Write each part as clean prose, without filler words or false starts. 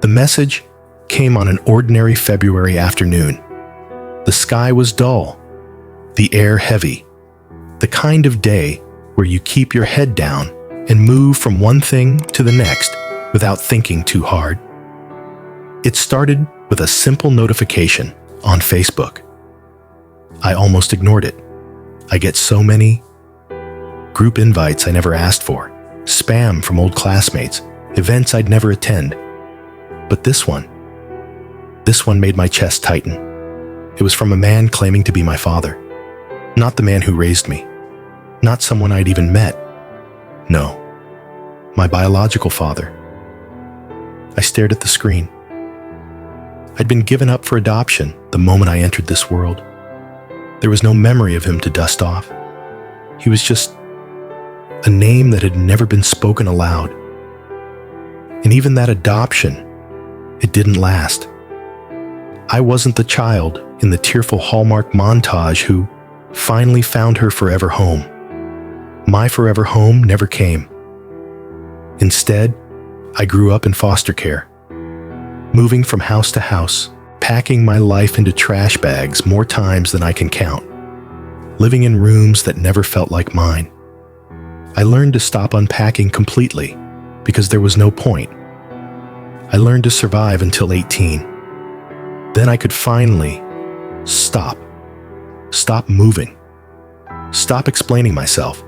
The message came on an ordinary February afternoon. The sky was dull, the air heavy, the kind of day where you keep your head down and move from one thing to the next without thinking too hard. It started with a simple notification on Facebook. I almost ignored it. I get so many group invites I never asked for, spam from old classmates, events I'd never attend. But this one made my chest tighten. It was from a man claiming to be my father. Not the man who raised me. Not someone I'd even met. No, my biological father. I stared at the screen. I'd been given up for adoption the moment I entered this world. There was no memory of him to dust off. He was just a name that had never been spoken aloud. And even that adoption, it didn't last. I wasn't the child in the tearful Hallmark montage who finally found her forever home. My forever home never came. Instead, I grew up in foster care, moving from house to house, packing my life into trash bags more times than I can count, living in rooms that never felt like mine. I learned to stop unpacking completely because there was no point. I learned to survive until 18. Then I could finally stop moving, stop explaining myself,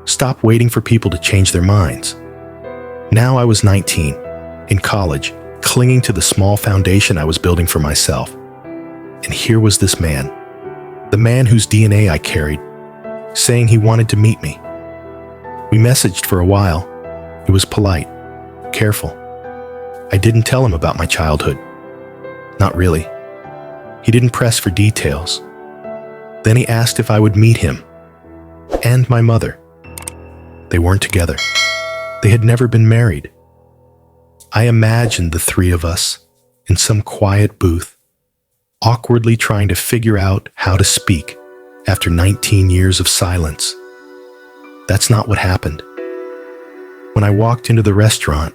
stop waiting for people to change their minds. Now I was 19, in college, clinging to the small foundation I was building for myself. And here was this man, the man whose DNA I carried, saying he wanted to meet me. We messaged for a while. It was polite, careful. I didn't tell him about my childhood. Not really. He didn't press for details. Then he asked if I would meet him and my mother. They weren't together. They had never been married. I imagined the three of us in some quiet booth, awkwardly trying to figure out how to speak after 19 years of silence. That's not what happened. When I walked into the restaurant,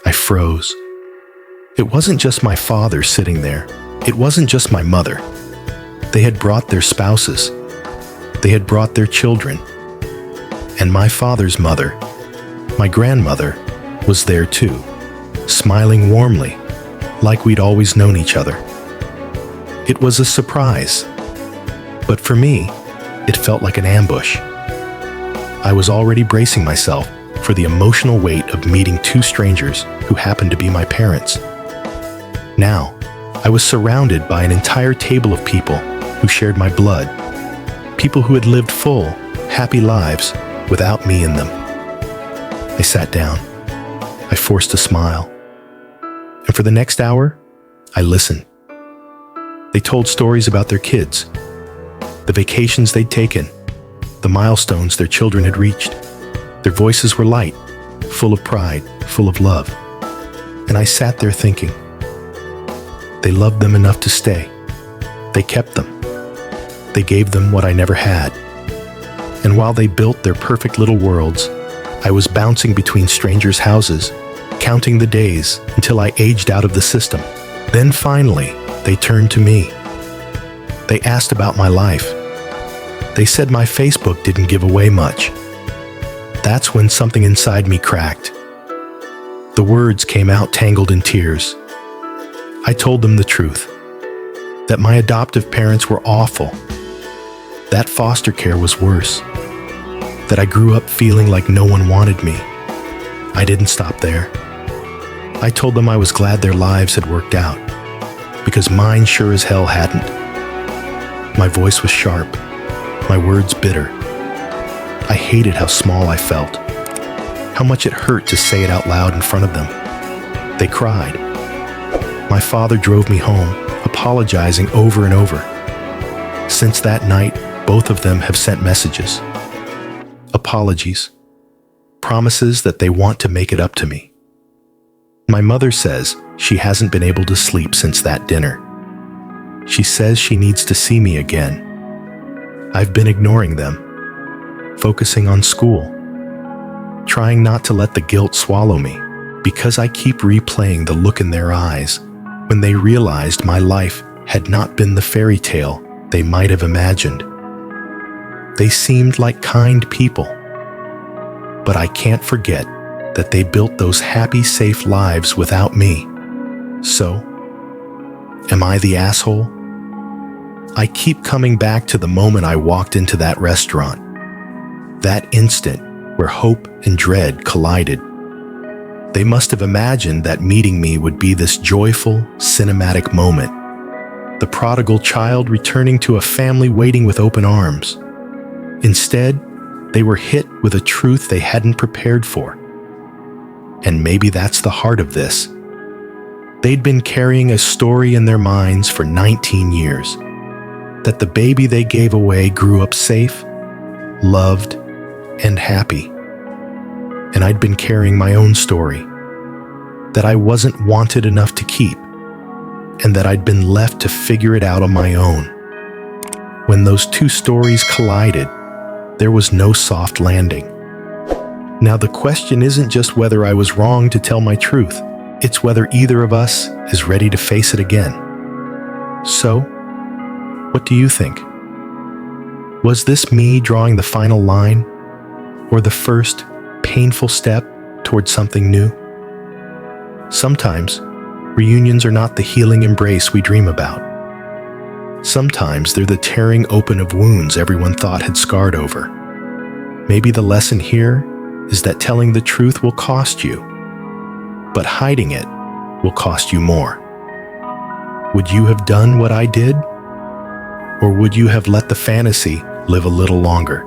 I froze. It wasn't just my father sitting there. It wasn't just my mother. They had brought their spouses. They had brought their children. And my father's mother, my grandmother, was there too, smiling warmly, like we'd always known each other. It was a surprise. But for me, it felt like an ambush. I was already bracing myself for the emotional weight of meeting two strangers who happened to be my parents. Now, I was surrounded by an entire table of people who shared my blood, people who had lived full, happy lives without me in them. I sat down. I forced a smile. And for the next hour, I listened. They told stories about their kids, the vacations they'd taken, the milestones their children had reached. Their voices were light, full of pride, full of love. And I sat there thinking, they loved them enough to stay. They kept them. They gave them what I never had. And while they built their perfect little worlds, I was bouncing between strangers' houses, counting the days until I aged out of the system. Then finally, they turned to me. They asked about my life. They said my Facebook didn't give away much. That's when something inside me cracked. The words came out tangled in tears. I told them the truth, that my adoptive parents were awful, that foster care was worse, that I grew up feeling like no one wanted me. I didn't stop there. I told them I was glad their lives had worked out, because mine sure as hell hadn't. My voice was sharp, my words bitter. I hated how small I felt, how much it hurt to say it out loud in front of them. They cried. My father drove me home, apologizing over and over. Since that night, both of them have sent messages. Apologies. Promises that they want to make it up to me. My mother says she hasn't been able to sleep since that dinner. She says she needs to see me again. I've been ignoring them, focusing on school, trying not to let the guilt swallow me. because I keep replaying the look in their eyes when they realized my life had not been the fairy tale they might have imagined. They seemed like kind people, but I can't forget that they built those happy, safe lives without me. So, am I the asshole? I keep coming back to the moment I walked into that restaurant, that instant where hope and dread collided. They must have imagined that meeting me would be this joyful, cinematic moment, the prodigal child returning to a family waiting with open arms. Instead, they were hit with a truth they hadn't prepared for. And maybe that's the heart of this. They'd been carrying a story in their minds for 19 years, that the baby they gave away grew up safe, loved, and happy. And I'd been carrying my own story, that I wasn't wanted enough to keep, and that I'd been left to figure it out on my own. When those two stories collided, there was no soft landing. Now the question isn't just whether I was wrong to tell my truth, it's whether either of us is ready to face it again. So, what do you think? Was this me drawing the final line, or the first painful step towards something new? Sometimes, reunions are not the healing embrace we dream about. Sometimes they're the tearing open of wounds everyone thought had scarred over. Maybe the lesson here is that telling the truth will cost you, but hiding it will cost you more. Would you have done what I did? Or would you have let the fantasy live a little longer?